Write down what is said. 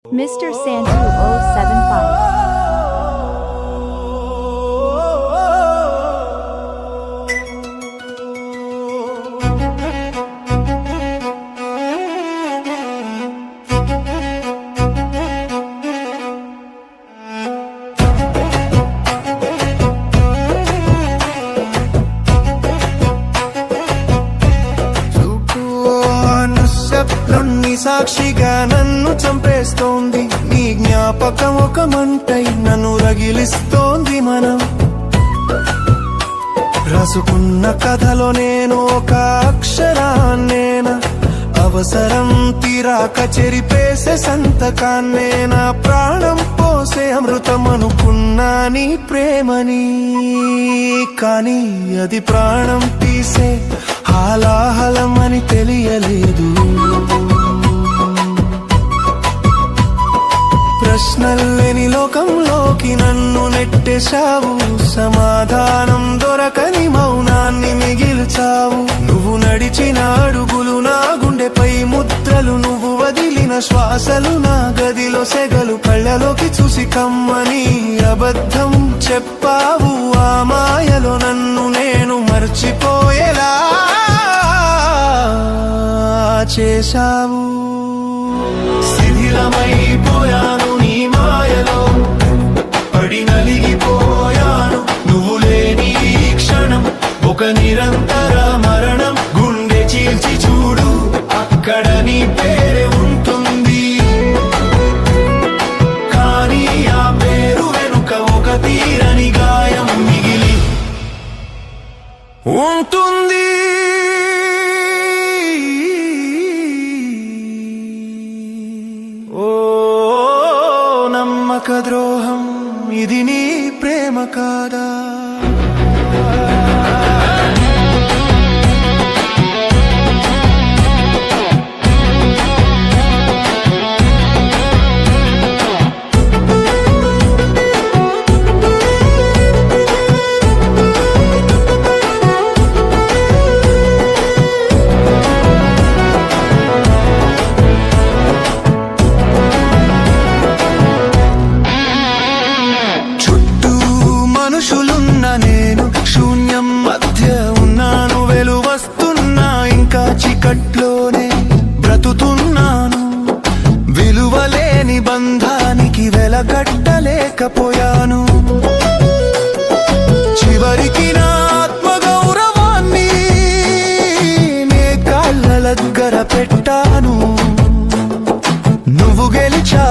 Mr. Santu 075. సాక్షిగా నన్ను చంపేస్తోంది నీ జ్ఞాపకం ఒక మంటై నన్ను రగిలిస్తోంది మనం రాసుకున్న కథలో నేను ఒక అక్షరాన్నేనా అవసరం తీరాక చెరిపేసే సంతకాన్నేనా ప్రాణం పోసే అమృతం అనుకున్నా నీ ప్రేమని కానీ అది ప్రాణం తీసే హాలాహలం అని తెలియలేదు ప్రశ్నల్లేని లోకంలోకి నన్ను నెట్టేశావు సమాధానం దొరకని మౌనాన్ని మిగిల్చావు నువ్వు నడిచిన అడుగులు నా గుండెపై ముద్రలు నువ్వు వదిలిన శ్వాసలు నా గదిలో సెగలు కళ్ళలోకి చూసి కమ్మని అబద్ధం చెప్పావు ఆ మాయలో నన్ను నేను మర్చిపోయేలా చేశావు శిథిలమైపోయాను నీ మాయలో పడి నలిగిపోయాను నువ్వు లేని ఈ క్షణం ఒక నిరంతర మరణం గుండె చీల్చి చూడు అక్కడ నీ పేరే ఉంటుంది కానీ ఆ పేరు వెనుక ఒక తీరని గాయం మిగిలి ఉంటుంది నమ్మక ద్రోహం ఇది నీ ప్రేమ కాదా నేను శూన్యం మధ్య ఉన్నాను వెలువస్తున్నా ఇంకా చీకట్లోనే బ్రతుకుతున్నాను విలువలేని బంధానికి వెలగట్టలేకపోయాను చివరికి నా ఆత్మగౌరవాన్ని నే కాళ్ళ దగ్గర పెట్టాను నువ్వు గెలిచా